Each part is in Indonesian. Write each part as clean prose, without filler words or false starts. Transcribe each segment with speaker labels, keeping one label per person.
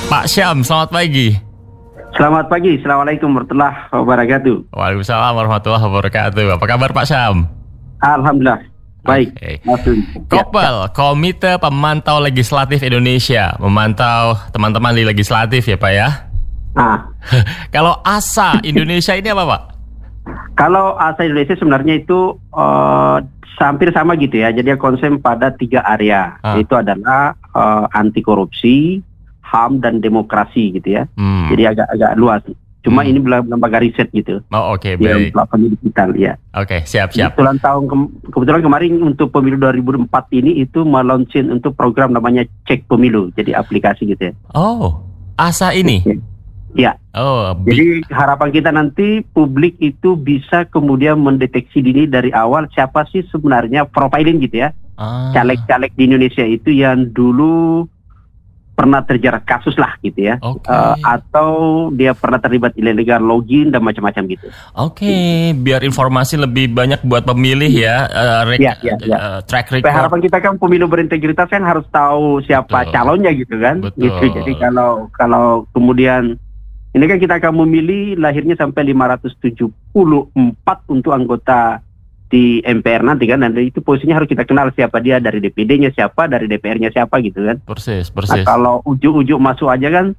Speaker 1: Pak Syam, selamat pagi.
Speaker 2: Selamat pagi, Assalamualaikum warahmatullahi wabarakatuh.
Speaker 1: Waalaikumsalam warahmatullahi wabarakatuh. Apa kabar Pak Syam?
Speaker 2: Alhamdulillah, baik.
Speaker 1: Okay.
Speaker 2: Kopel,
Speaker 1: Komite Pemantau Legislatif Indonesia, memantau teman-teman di legislatif ya Pak ya? Kalau ASA Indonesia ini apa Pak?
Speaker 2: Kalau ASA Indonesia sebenarnya itu hampir sama gitu ya. Jadi konsen pada 3 area. Itu adalah anti korupsi, HAM dan demokrasi gitu ya. Jadi agak luas. Cuma ini lembaga riset gitu.
Speaker 1: Oh oke, baik.
Speaker 2: Pemilu digital ya.
Speaker 1: Oke, siap.
Speaker 2: Kebetulan kemarin untuk pemilu 2004 ini itu meluncurkan untuk program namanya Cek Pemilu. Jadi aplikasi gitu ya.
Speaker 1: Oh, ASA ini?
Speaker 2: Ya.
Speaker 1: Oh,
Speaker 2: jadi harapan kita nanti publik itu bisa kemudian mendeteksi dini dari awal siapa sih sebenarnya profiling gitu ya. Caleg-caleg di Indonesia itu yang dulu pernah terjerat kasus lah gitu ya, atau dia pernah terlibat illegal login dan macam-macam gitu.
Speaker 1: Biar informasi lebih banyak buat pemilih ya, track record.
Speaker 2: Harapan kita kan pemilu berintegritas kan harus tahu siapa calonnya gitu kan. Gitu. Jadi kalau kemudian ini kan kita akan memilih lahirnya sampai 574 untuk anggota di MPR nanti kan, dan itu posisinya harus kita kenal siapa dia, dari DPD-nya siapa, dari DPR-nya siapa gitu kan. Persis. Nah, kalau ujuk-ujuk masuk aja kan,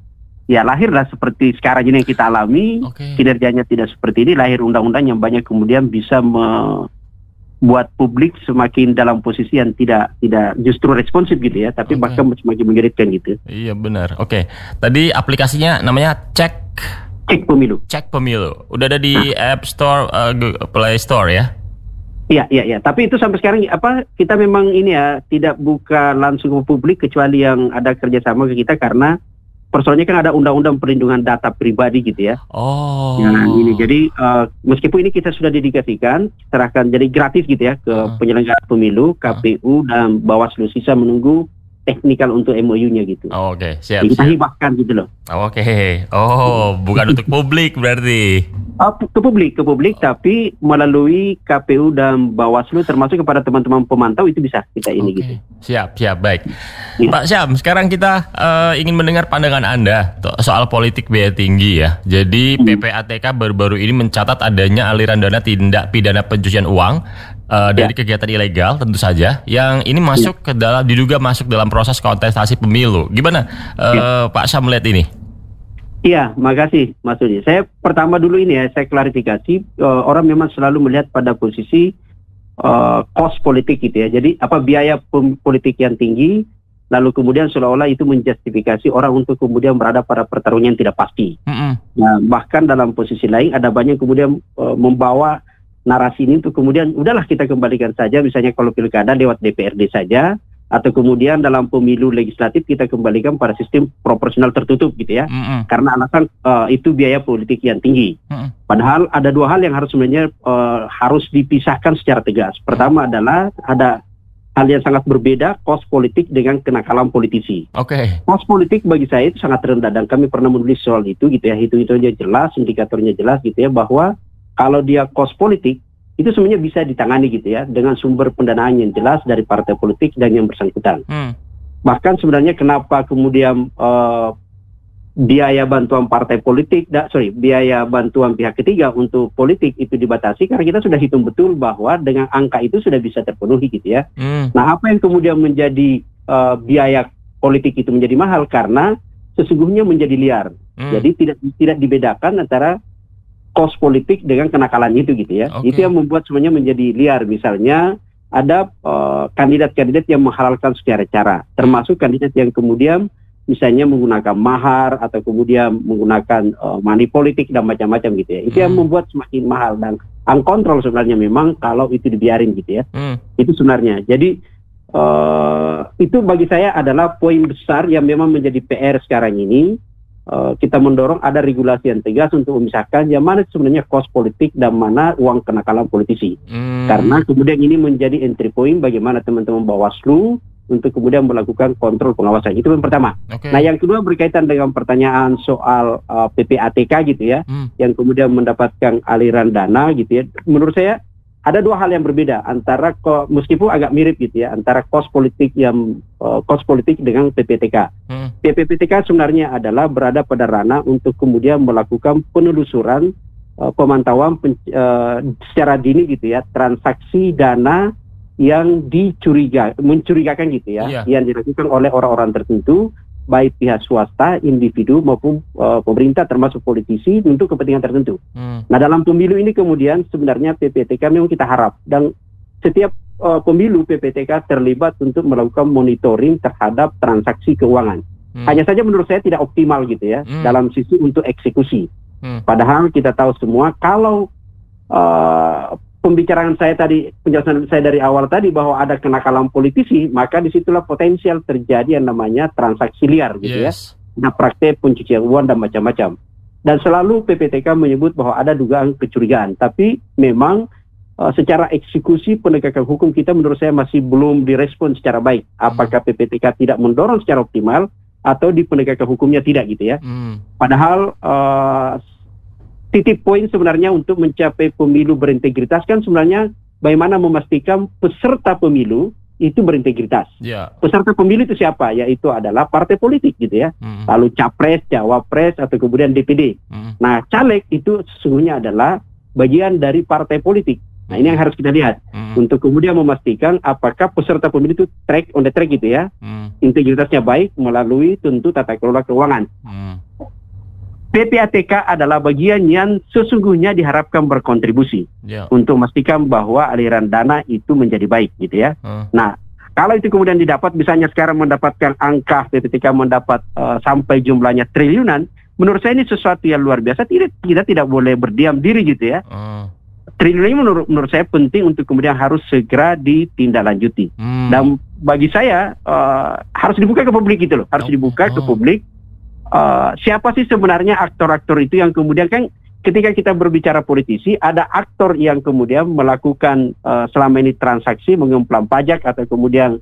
Speaker 2: ya lahirlah seperti sekarang ini yang kita alami, kinerjanya tidak seperti ini, lahir undang-undang yang banyak kemudian bisa membuat publik semakin dalam posisi yang tidak justru responsif gitu ya, tapi bahkan semakin mengeritkan gitu. Iya
Speaker 1: benar. Tadi aplikasinya namanya Cek
Speaker 2: Pemilu.
Speaker 1: Cek Pemilu. Udah ada di App Store, Play Store ya?
Speaker 2: Iya. Tapi itu sampai sekarang kita memang ini ya tidak buka langsung ke publik kecuali yang ada kerjasama ke kita, karena persoalannya kan ada undang-undang perlindungan data pribadi gitu ya. Ini jadi meskipun ini kita sudah dedikasikan, serahkan jadi gratis gitu ya ke penyelenggara pemilu, KPU dan Bawaslu, sisa menunggu teknikal untuk MOU-nya gitu.
Speaker 1: Siap.
Speaker 2: Jadi kita hibahkan gitu loh.
Speaker 1: Bukan untuk publik berarti.
Speaker 2: Ke publik, tapi melalui KPU dan Bawaslu, termasuk kepada teman-teman pemantau itu bisa kita ini gitu.
Speaker 1: Siap, baik. Pak Syam, sekarang kita ingin mendengar pandangan Anda soal politik biaya tinggi ya. Jadi PPATK baru-baru ini mencatat adanya aliran dana tindak pidana pencucian uang dari kegiatan ilegal tentu saja, yang ini diduga masuk dalam proses kontestasi pemilu. Gimana Pak Syam melihat ini?
Speaker 2: Iya, makasih Mas Udi. Saya pertama dulu ini ya, saya klarifikasi, orang memang selalu melihat pada posisi cost politik gitu ya. Jadi biaya politik yang tinggi, lalu kemudian seolah-olah itu menjustifikasi orang untuk kemudian berada pada pertarungan yang tidak pasti. Nah, bahkan dalam posisi lain ada banyak kemudian membawa narasi ini untuk kemudian udahlah kita kembalikan saja, misalnya kalau pilkada lewat DPRD saja, atau kemudian dalam pemilu legislatif kita kembalikan pada sistem proporsional tertutup gitu ya, karena alasan itu biaya politik yang tinggi. Padahal ada 2 hal yang harus sebenarnya harus dipisahkan secara tegas. Pertama adalah ada hal yang sangat berbeda, cost politik dengan kenakalan politisi. Cost politik bagi saya itu sangat rendah, dan kami pernah menulis soal itu gitu ya, hitung-hitungnya jelas, indikatornya jelas gitu ya, bahwa kalau dia cost politik itu sebenarnya bisa ditangani gitu ya, dengan sumber pendanaan yang jelas dari partai politik dan yang bersangkutan. Bahkan sebenarnya kenapa kemudian biaya bantuan partai politik, biaya bantuan pihak ketiga untuk politik itu dibatasi, karena kita sudah hitung betul bahwa dengan angka itu sudah bisa terpenuhi gitu ya. Nah, apa yang kemudian menjadi biaya politik itu menjadi mahal karena sesungguhnya menjadi liar. Jadi tidak dibedakan antara cost politik dengan kenakalan itu gitu ya. Itu yang membuat semuanya menjadi liar. Misalnya ada kandidat-kandidat yang menghalalkan secara cara, termasuk kandidat yang kemudian misalnya menggunakan mahar atau kemudian menggunakan money politik dan macam-macam gitu ya. Itu yang membuat semakin mahal dan uncontrol sebenarnya memang kalau itu dibiarin gitu ya. Itu sebenarnya. Jadi itu bagi saya adalah poin besar yang memang menjadi PR sekarang ini. Kita mendorong ada regulasi yang tegas untuk memisahkan yang mana sebenarnya cost politik dan mana uang kenakalan politisi. Karena kemudian ini menjadi entry point bagaimana teman-teman Bawaslu untuk kemudian melakukan kontrol pengawasan. Itu yang pertama. Nah, yang kedua berkaitan dengan pertanyaan soal PPATK gitu ya, yang kemudian mendapatkan aliran dana gitu ya. Menurut saya ada dua hal yang berbeda antara meskipun agak mirip gitu ya, antara kos politik dengan PPTK. PPTK sebenarnya adalah berada pada ranah untuk kemudian melakukan penelusuran, pemantauan secara dini gitu ya, transaksi dana yang mencurigakan gitu ya, yang dilakukan oleh orang-orang tertentu, baik pihak swasta, individu maupun pemerintah termasuk politisi untuk kepentingan tertentu. Nah, dalam pemilu ini kemudian sebenarnya PPTK memang kita harap, dan setiap pemilu PPTK terlibat untuk melakukan monitoring terhadap transaksi keuangan. Hanya saja menurut saya tidak optimal gitu ya dalam sisi untuk eksekusi. Padahal kita tahu semua kalau penjelasan saya dari awal tadi bahwa ada kenakalan politisi, maka disitulah potensial terjadi yang namanya transaksi liar gitu ya. Nah, praktek pencucian uang dan macam-macam. Dan selalu PPTK menyebut bahwa ada dugaan kecurigaan, tapi memang secara eksekusi penegakan hukum kita menurut saya masih belum direspon secara baik. Apakah PPTK tidak mendorong secara optimal atau di penegakan hukumnya tidak gitu ya. Padahal titik poin sebenarnya untuk mencapai pemilu berintegritas kan sebenarnya bagaimana memastikan peserta pemilu itu berintegritas. Peserta pemilu itu siapa? Yaitu adalah partai politik gitu ya. Lalu capres, cawapres, atau kemudian DPD. Nah, caleg itu sesungguhnya adalah bagian dari partai politik. Nah, ini yang harus kita lihat untuk kemudian memastikan apakah peserta pemilu itu on the track gitu ya. Integritasnya baik melalui tentu tata kelola keuangan. PPATK adalah bagian yang sesungguhnya diharapkan berkontribusi untuk memastikan bahwa aliran dana itu menjadi baik gitu ya. Nah, kalau itu kemudian didapat, misalnya sekarang mendapatkan angka PPATK mendapat sampai jumlahnya triliunan, menurut saya ini sesuatu yang luar biasa. Kita tidak boleh berdiam diri gitu ya. Triliun ini menurut saya penting untuk kemudian harus segera ditindaklanjuti. Dan bagi saya harus dibuka ke publik gitu loh, harus dibuka ke publik. Siapa sih sebenarnya aktor-aktor itu yang kemudian kan ketika kita berbicara politisi, ada aktor yang kemudian melakukan selama ini transaksi mengemplang pajak atau kemudian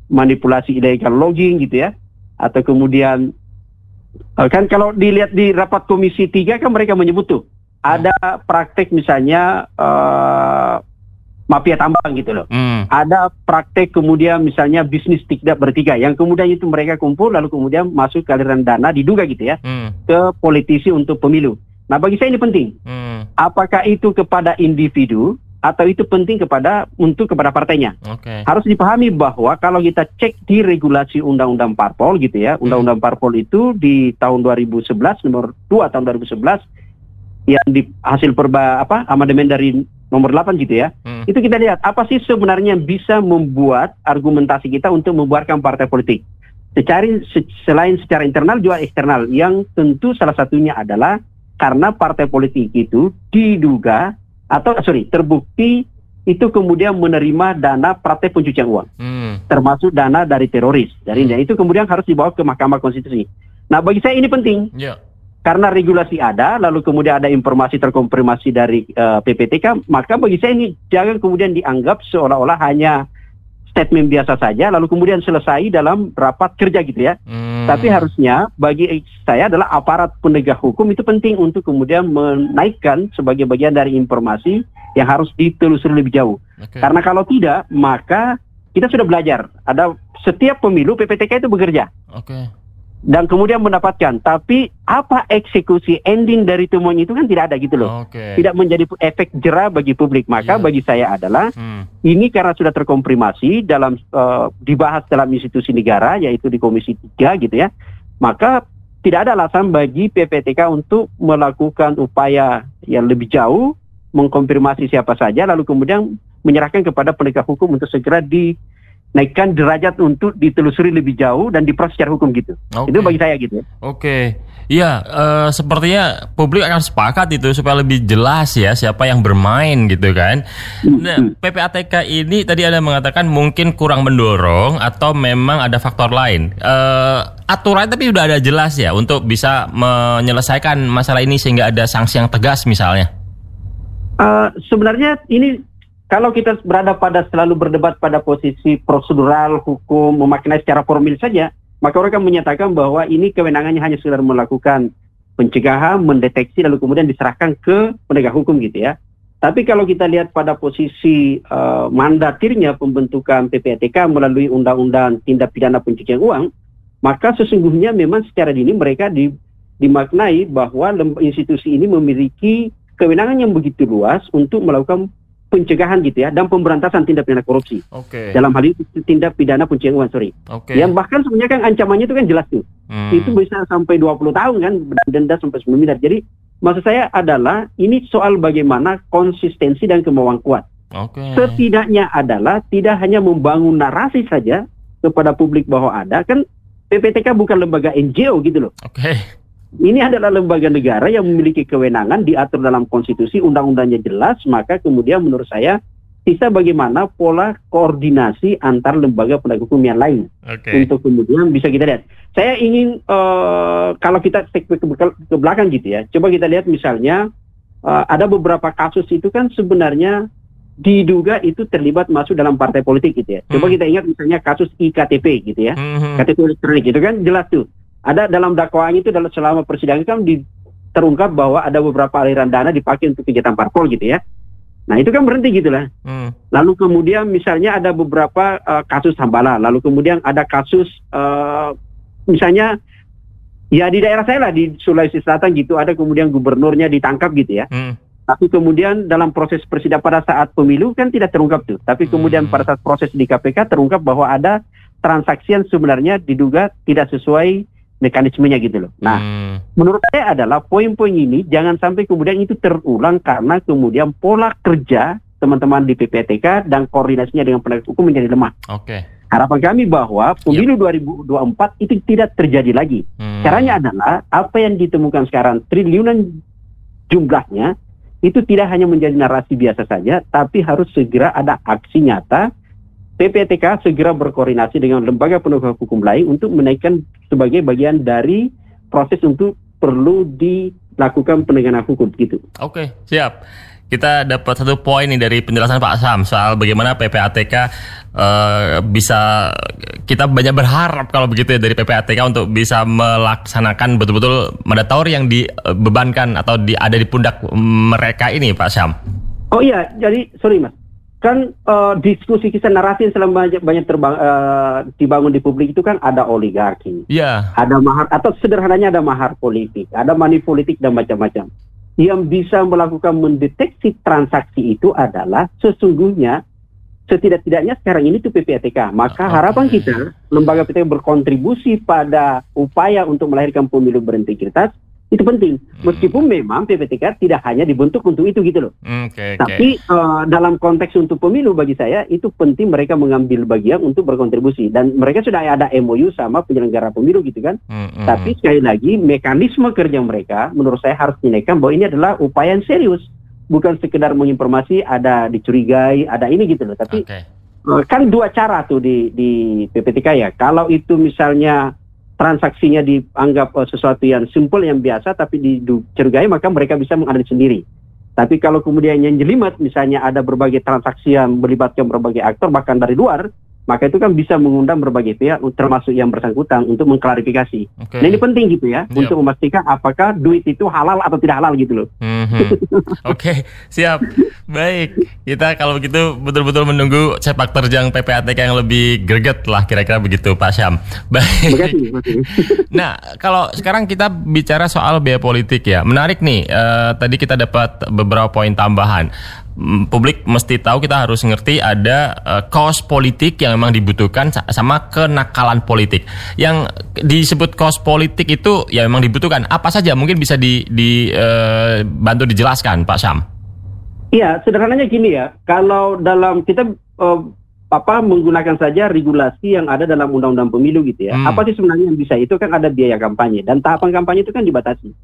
Speaker 2: manipulasi illegal logging gitu ya, atau kemudian kan kalau dilihat di rapat Komisi 3 kan mereka menyebut tuh ada praktek misalnya mafia tambang gitu loh. Ada praktek kemudian misalnya bisnis tidak bertiga yang kemudian itu mereka kumpul lalu kemudian masuk ke aliran dana diduga gitu ya ke politisi untuk pemilu. Nah, bagi saya ini penting. Apakah itu kepada individu atau itu penting kepada partainya? Harus dipahami bahwa kalau kita cek di regulasi Undang-Undang Parpol gitu ya, Undang-Undang Parpol itu di tahun 2011 nomor 2 tahun 2011 yang di hasil amandemen dari nomor 8 gitu ya. Itu kita lihat apa sih sebenarnya yang bisa membuat argumentasi kita untuk membuarkan partai politik. Selain secara internal juga eksternal, yang tentu salah satunya adalah karena partai politik itu diduga terbukti itu kemudian menerima dana praktek pencucian uang, termasuk dana dari teroris. Dan itu kemudian harus dibawa ke Mahkamah Konstitusi. Nah, bagi saya ini penting. Karena regulasi ada, lalu kemudian ada informasi terkonfirmasi dari PPTK, maka bagi saya ini jangan kemudian dianggap seolah-olah hanya statement biasa saja, lalu kemudian selesai dalam rapat kerja gitu ya. Tapi harusnya bagi saya adalah aparat penegak hukum itu penting untuk kemudian menaikkan sebagai bagian dari informasi yang harus ditelusuri lebih jauh. Karena kalau tidak, maka kita sudah belajar. Ada setiap pemilu PPTK itu bekerja. Dan kemudian mendapatkan, tapi apa eksekusi ending dari temuan itu kan tidak ada gitu loh. Tidak menjadi efek jera bagi publik. Maka bagi saya adalah ini karena sudah terkonfirmasi dalam dibahas dalam institusi negara, yaitu di Komisi 3 gitu ya. Maka tidak ada alasan bagi PPTK untuk melakukan upaya yang lebih jauh, mengkonfirmasi siapa saja, lalu kemudian menyerahkan kepada penegak hukum untuk segera naikkan derajat untuk ditelusuri lebih jauh dan diproses secara hukum gitu. Itu bagi saya gitu.
Speaker 1: Iya, sepertinya publik akan sepakat itu supaya lebih jelas ya siapa yang bermain gitu kan. Nah, PPATK ini tadi Anda mengatakan mungkin kurang mendorong atau memang ada faktor lain. Aturan tapi sudah ada jelas ya untuk bisa menyelesaikan masalah ini sehingga ada sanksi yang tegas misalnya.
Speaker 2: Sebenarnya ini kalau kita selalu berdebat pada posisi prosedural, hukum, memaknai secara formil saja, maka orang akan menyatakan bahwa ini kewenangannya hanya sekedar melakukan pencegahan, mendeteksi, lalu kemudian diserahkan ke penegak hukum gitu ya. Tapi kalau kita lihat pada posisi mandatirnya pembentukan PPATK melalui Undang-Undang Tindak Pidana Pencucian Uang, maka sesungguhnya memang secara dini mereka dimaknai bahwa institusi ini memiliki kewenangan yang begitu luas untuk melakukan pencegahan gitu ya dan pemberantasan tindak pidana korupsi. Dalam hal ini tindak pidana pencucian uang, Yang bahkan sebenarnya kan ancamannya itu kan jelas tuh. Itu bisa sampai 20 tahun kan, denda sampai 9 miliar. Jadi maksud saya adalah ini soal bagaimana konsistensi dan kemauan kuat. Setidaknya adalah tidak hanya membangun narasi saja kepada publik bahwa ada, kan PPATK bukan lembaga NGO gitu loh. Ini adalah lembaga negara yang memiliki kewenangan diatur dalam konstitusi, undang-undangnya jelas, maka kemudian menurut saya sisa bagaimana pola koordinasi antar lembaga penegak hukum yang lain untuk kemudian bisa kita lihat. Saya ingin kalau kita ke belakang gitu ya, coba kita lihat misalnya ada beberapa kasus itu kan sebenarnya diduga itu terlibat masuk dalam partai politik gitu ya. Coba kita ingat misalnya kasus iktp gitu ya, KTP elektronik itu kan jelas tuh. Ada dalam dakwaan itu selama persidangan kan terungkap bahwa ada beberapa aliran dana dipakai untuk kegiatan parpol gitu ya. Nah itu kan berhenti gitu lah. Lalu kemudian misalnya ada beberapa kasus Hambala. Lalu kemudian ada kasus misalnya ya di daerah saya lah di Sulawesi Selatan gitu. Ada kemudian gubernurnya ditangkap gitu ya. Tapi kemudian dalam proses persidangan pada saat pemilu kan tidak terungkap tuh. Tapi kemudian pada saat proses di KPK terungkap bahwa ada transaksi yang sebenarnya diduga tidak sesuai mekanismenya gitu loh. Nah, menurut saya adalah poin-poin ini jangan sampai kemudian itu terulang karena kemudian pola kerja teman-teman di PPATK dan koordinasinya dengan penegak hukum menjadi lemah. Harapan kami bahwa pemilu 2024 itu tidak terjadi lagi. Caranya adalah apa yang ditemukan sekarang triliunan jumlahnya itu tidak hanya menjadi narasi biasa saja, tapi harus segera ada aksi nyata. PPATK segera berkoordinasi dengan lembaga penegak hukum lain untuk menaikkan sebagai bagian dari proses untuk perlu dilakukan penegakan hukum gitu.
Speaker 1: Siap. Kita dapat satu poin nih dari penjelasan Pak Sam soal bagaimana PPATK bisa, kita banyak berharap kalau begitu ya dari PPATK untuk bisa melaksanakan betul-betul mandatory yang dibebankan atau ada di pundak mereka ini, Pak Sam.
Speaker 2: Jadi sorry Mas. Kan diskusi kisah narasi yang selama banyak dibangun di publik itu kan ada oligarki, ada mahar, atau sederhananya ada mahar politik, ada money politik dan macam-macam. Yang bisa melakukan mendeteksi transaksi itu adalah sesungguhnya setidak-tidaknya sekarang ini tuh PPATK. Maka harapan kita lembaga PPATK berkontribusi pada upaya untuk melahirkan pemilu berintegritas. Itu penting, meskipun memang PPATK tidak hanya dibentuk untuk itu gitu loh. Tapi dalam konteks untuk pemilu bagi saya itu penting mereka mengambil bagian untuk berkontribusi. Dan mereka sudah ada MOU sama penyelenggara pemilu gitu kan. Tapi sekali lagi mekanisme kerja mereka menurut saya harus dinaikkan bahwa ini adalah upaya yang serius. Bukan sekedar menginformasi ada dicurigai, ada ini gitu loh. Tapi kan dua cara tuh di PPATK ya. Kalau itu misalnya transaksinya dianggap sesuatu yang simple, yang biasa, tapi dicurigai, maka mereka bisa menganalisis sendiri. Tapi kalau kemudian yang jelimet, misalnya ada berbagai transaksi yang melibatkan berbagai aktor, bahkan dari luar, maka itu kan bisa mengundang berbagai pihak, termasuk yang bersangkutan, untuk mengklarifikasi. Nah ini penting gitu ya, untuk memastikan apakah duit itu halal atau tidak halal gitu loh.
Speaker 1: Siap. Baik, kita kalau begitu betul-betul menunggu sepak terjang PPATK yang lebih greget lah, kira-kira begitu Pak Syam. Baik. Nah, kalau sekarang kita bicara soal biaya politik ya, menarik nih. Tadi kita dapat beberapa poin tambahan. Publik mesti tahu, kita harus ngerti ada cost politik yang memang dibutuhkan sama kenakalan politik. Yang disebut cost politik itu ya memang dibutuhkan. Apa saja mungkin bisa dibantu dijelaskan Pak Syam?
Speaker 2: Iya, sederhananya gini ya. Kalau dalam kita menggunakan saja regulasi yang ada dalam undang-undang pemilu gitu ya. Apa sih sebenarnya yang bisa? Itu kan ada biaya kampanye dan tahapan kampanye itu kan dibatasi.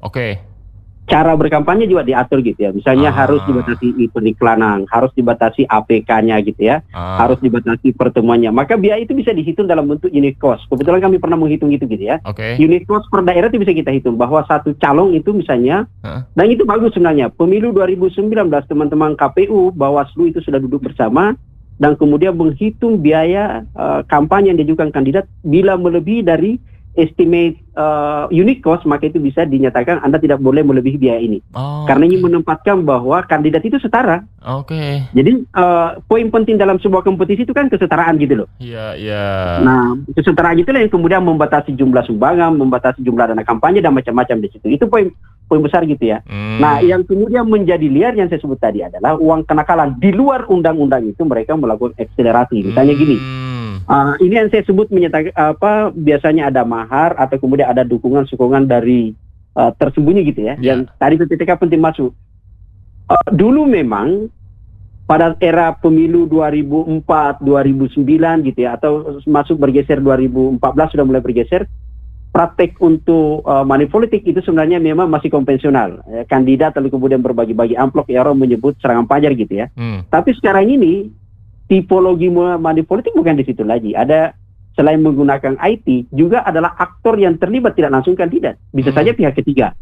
Speaker 2: Cara berkampanye juga diatur gitu ya. Misalnya harus dibatasi periklanan, harus dibatasi APK-nya gitu ya. Harus dibatasi pertemuannya. Maka biaya itu bisa dihitung dalam bentuk unit cost. Kebetulan kami pernah menghitung itu gitu ya. Unit cost per daerah itu bisa kita hitung bahwa satu calon itu misalnya, dan itu bagus sebenarnya. Pemilu 2019 teman-teman KPU, Bawaslu itu sudah duduk bersama dan kemudian menghitung biaya kampanye yang diajukan kandidat bila melebihi dari estimate unit cost, maka itu bisa dinyatakan Anda tidak boleh melebihi biaya ini. Karena ingin menempatkan bahwa kandidat itu setara. Jadi poin penting dalam sebuah kompetisi itu kan kesetaraan gitu loh. Nah, kesetaraan itulah yang kemudian membatasi jumlah sumbangan, membatasi jumlah dana kampanye dan macam-macam di situ. Itu poin besar gitu ya. Nah, yang kemudian menjadi liar yang saya sebut tadi adalah uang kenakalan di luar undang-undang itu mereka melakukan akselerasi. Misalnya gini. Ini yang saya sebut menyatakan biasanya ada mahar atau kemudian ada dukungan-sokongan dari tersembunyi gitu ya. Yang tadi PPTK penting masuk. Dulu memang pada era pemilu 2004, 2009 gitu ya, atau masuk bergeser 2014 sudah mulai bergeser. Praktek untuk money politik itu sebenarnya memang masih konvensional. Kandidat lalu kemudian berbagi-bagi amplop, ya orang menyebut serangan pajar gitu ya. Tapi sekarang ini tipologi money politik bukan di situ lagi. Ada selain menggunakan IT juga adalah aktor yang terlibat tidak langsung kandidat. Bisa saja pihak ketiga.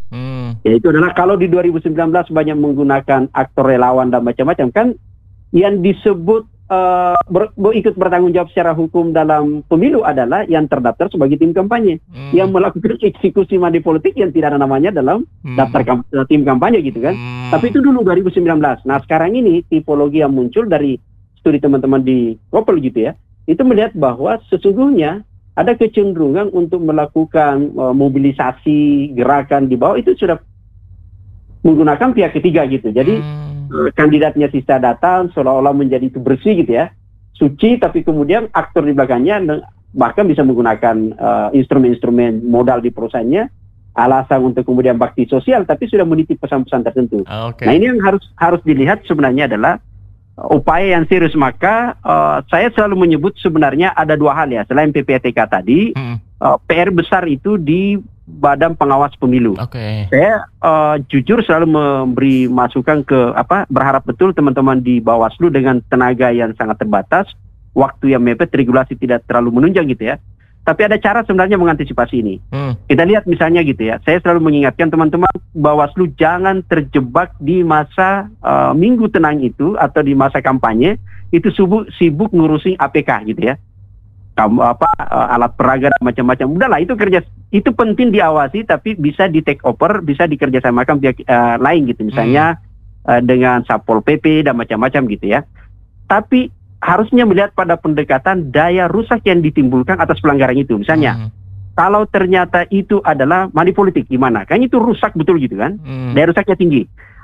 Speaker 2: Yaitu adalah kalau di 2019 banyak menggunakan aktor relawan dan macam-macam kan yang disebut ikut bertanggung jawab secara hukum dalam pemilu adalah yang terdaftar sebagai tim kampanye yang melakukan eksekusi money politik yang tidak ada namanya dalam daftar tim kampanye gitu kan. Tapi itu dulu 2019. Nah, sekarang ini tipologi yang muncul dari studi teman-teman di Kopel gitu ya, itu melihat bahwa sesungguhnya ada kecenderungan untuk melakukan mobilisasi gerakan di bawah itu sudah menggunakan pihak ketiga gitu. Jadi kandidatnya sisa datang seolah-olah menjadi itu bersih gitu ya, suci, tapi kemudian aktor di belakangnya bahkan bisa menggunakan instrumen-instrumen modal di perusahaannya alasan untuk kemudian bakti sosial, tapi sudah menitip pesan-pesan tertentu. Nah, ini yang harus dilihat sebenarnya adalah upaya yang serius. Maka saya selalu menyebut sebenarnya ada dua hal ya, selain PPATK tadi, PR besar itu di Badan Pengawas Pemilu. Saya jujur selalu memberi masukan ke berharap betul teman-teman di Bawaslu dengan tenaga yang sangat terbatas, waktu yang mepet, regulasi tidak terlalu menunjang gitu ya. Tapi ada cara sebenarnya mengantisipasi ini. Kita lihat misalnya gitu ya, saya selalu mengingatkan teman-teman Bawaslu jangan terjebak di masa minggu tenang itu atau di masa kampanye itu sibuk ngurusin APK gitu ya. Alat peraga dan macam-macam. Udahlah, itu penting diawasi, tapi bisa di take over, bisa dikerjasamakan pihak lain gitu. Misalnya dengan Satpol PP dan macam-macam gitu ya. Tapi harusnya melihat pada pendekatan daya rusak yang ditimbulkan atas pelanggaran itu. Misalnya, kalau ternyata itu adalah money politik, gimana? Kan itu rusak betul gitu kan? Daya rusaknya tinggi.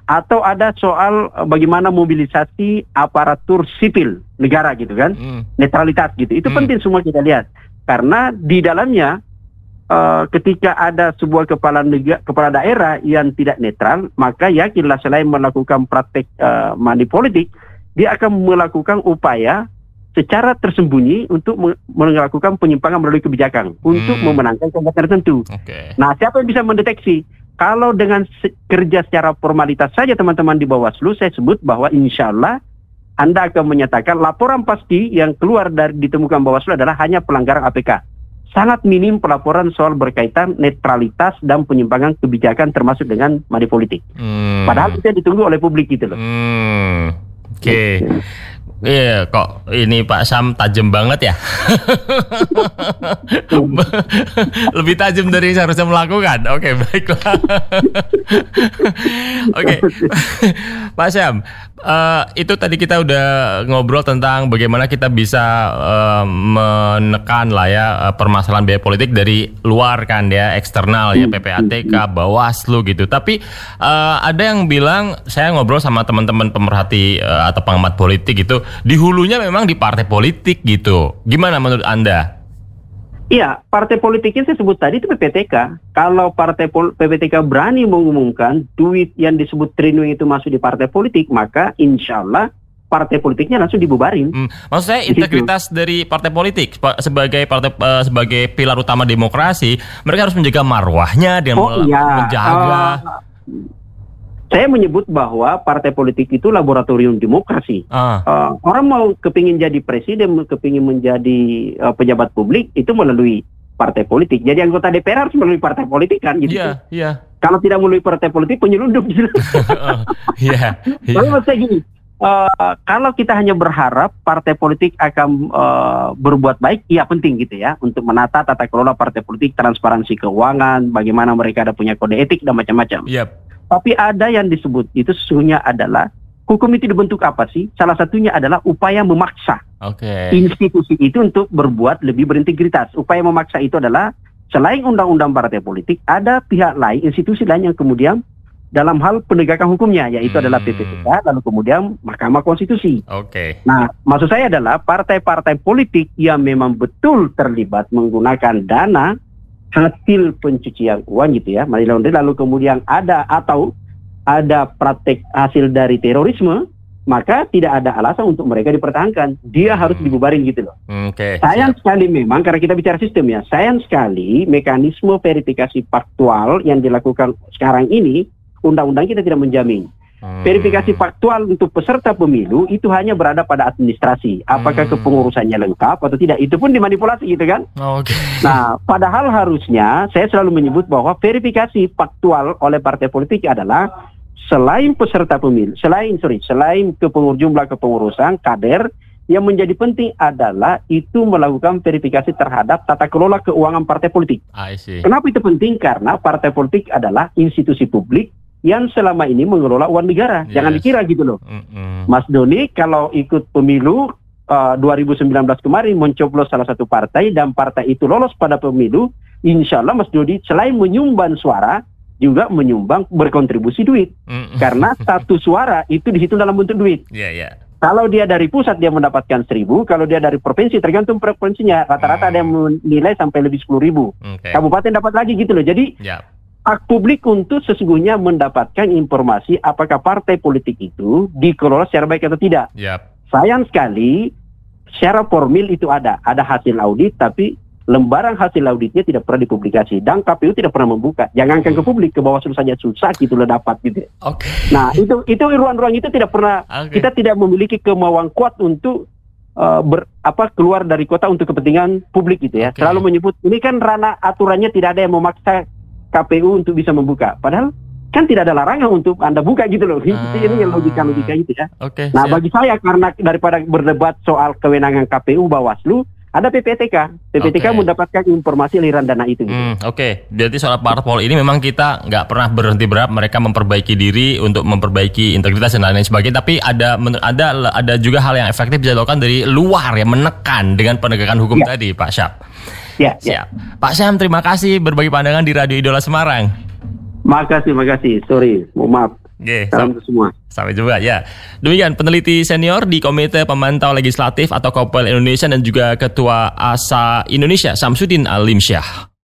Speaker 2: Atau ada soal bagaimana mobilisasi aparatur sipil negara gitu kan? Netralitas gitu. Itu penting semua kita lihat. Karena di dalamnya ketika ada sebuah kepala daerah yang tidak netral, maka yakinlah selain melakukan praktek money politik, dia akan melakukan upaya secara tersembunyi untuk melakukan penyimpangan melalui kebijakan untuk memenangkan kandidat tertentu. Nah, siapa yang bisa mendeteksi? Kalau dengan kerja secara formalitas saja teman-teman di Bawaslu, saya sebut bahwa insya Allah Anda akan menyatakan laporan pasti yang keluar dari ditemukan Bawaslu adalah hanya pelanggaran APK. Sangat minim pelaporan soal berkaitan netralitas dan penyimpangan kebijakan termasuk dengan money politik. Padahal itu yang ditunggu oleh publik gitu loh.
Speaker 1: Iya, kok ini Pak Sam tajam banget ya. Lebih tajam dari yang seharusnya melakukan. Oke, baiklah. Oke, Pak Sam, itu tadi kita udah ngobrol tentang bagaimana kita bisa menekan lah ya permasalahan biaya politik dari luar kan ya, eksternal ya, PPATK, Bawaslu gitu. Tapi ada yang bilang, saya ngobrol sama teman-teman pemerhati atau pengamat politik gitu, di hulunya memang di partai politik gitu. Gimana menurut Anda?
Speaker 2: Iya, partai politiknya saya sebut tadi itu PPTK. Kalau PPTK berani mengumumkan duit yang disebut triliun itu masuk di partai politik, maka insya Allah partai politiknya langsung dibubarin.
Speaker 1: Maksud saya integritas dari partai politik sebagai pilar utama demokrasi, mereka harus menjaga marwahnya dan menjaga. Saya menyebut bahwa partai politik itu laboratorium demokrasi. Orang mau kepingin jadi presiden, kepingin menjadi pejabat publik, itu melalui partai politik. Jadi anggota DPR harus melalui partai politik kan gitu. Kalau tidak melalui partai politik, penyelundup gitu. Tapi maksud saya gini,
Speaker 2: kalau kita hanya berharap partai politik akan berbuat baik, iya penting gitu ya, untuk menata tata kelola partai politik, transparansi keuangan, bagaimana mereka ada punya kode etik dan macam-macam.
Speaker 1: Yep.
Speaker 2: Tapi ada yang disebut itu sesungguhnya adalah hukum itu dibentuk apa sih? Salah satunya adalah upaya memaksa institusi itu untuk berbuat lebih berintegritas. Upaya memaksa itu adalah selain undang-undang partai politik, ada pihak lain, institusi lain yang kemudian dalam hal penegakan hukumnya, yaitu adalah PPTK, lalu kemudian Mahkamah Konstitusi. Nah, maksud saya adalah partai-partai politik yang memang betul terlibat menggunakan dana hasil pencucian uang gitu ya, money laundering, lalu kemudian ada praktek hasil dari terorisme, maka tidak ada alasan untuk mereka dipertahankan. Dia harus dibubarin gitu loh. Sayang sekali memang, karena kita bicara sistem ya, sayang sekali mekanisme verifikasi faktual yang dilakukan sekarang ini, undang-undang kita tidak menjamin. Verifikasi faktual untuk peserta pemilu itu hanya berada pada administrasi. Apakah kepengurusannya lengkap atau tidak, itu pun dimanipulasi gitu kan. Nah, padahal harusnya saya selalu menyebut bahwa verifikasi faktual oleh partai politik adalah selain peserta pemilu, selain jumlah kepengurusan, kader, yang menjadi penting adalah itu melakukan verifikasi terhadap tata kelola keuangan partai politik. Kenapa itu penting? Karena partai politik adalah institusi publik yang selama ini mengelola uang negara. Jangan dikira gitu loh. Mas Doni kalau ikut pemilu 2019 kemarin mencoblos salah satu partai dan partai itu lolos pada pemilu, insya Allah Mas Doni selain menyumbang suara juga menyumbang berkontribusi duit. Karena satu suara itu dihitung dalam bentuk duit. Kalau dia dari pusat dia mendapatkan 1.000, kalau dia dari provinsi tergantung provinsinya, rata-rata ada yang menilai sampai lebih 10.000. Kabupaten dapat lagi gitu loh. Jadi hak publik untuk sesungguhnya mendapatkan informasi apakah partai politik itu dikelola secara baik atau tidak. Sayang sekali, secara formil itu ada hasil audit, tapi lembaran hasil auditnya tidak pernah dipublikasi dan KPU tidak pernah membuka. Jangankan ke publik, ke Bawaslu saja susah gitu loh dapat gitu. Nah itu ruang-ruang itu tidak pernah, kita tidak memiliki kemauan kuat untuk keluar dari kota untuk kepentingan publik gitu ya. Selalu menyebut ini kan ranah aturannya, tidak ada yang memaksa KPU untuk bisa membuka. Padahal kan tidak ada larangan untuk Anda buka gitu loh. Ini yang logika-logika itu ya.
Speaker 1: Nah,
Speaker 2: bagi saya, karena daripada berdebat soal kewenangan KPU Bawaslu, ada PPTK. PPTK mendapatkan informasi aliran dana itu. Gitu.
Speaker 1: Berarti soal parpol ini memang kita nggak pernah berhenti berharap mereka memperbaiki diri untuk memperbaiki integritas dan lain-lain sebagainya. Tapi ada juga hal yang efektif bisa dilakukan dari luar ya, menekan dengan penegakan hukum tadi, Pak Syam. Siap. Pak Syam, terima kasih berbagi pandangan di Radio Idola Semarang.
Speaker 2: Makasih. Sorry, mohon maaf. Salam untuk semua.
Speaker 1: Sampai jumpa ya. Demikian peneliti senior di Komite Pemantau Legislatif atau KOPEL Indonesia dan juga Ketua ASA Indonesia, Samsudin Alimsyah.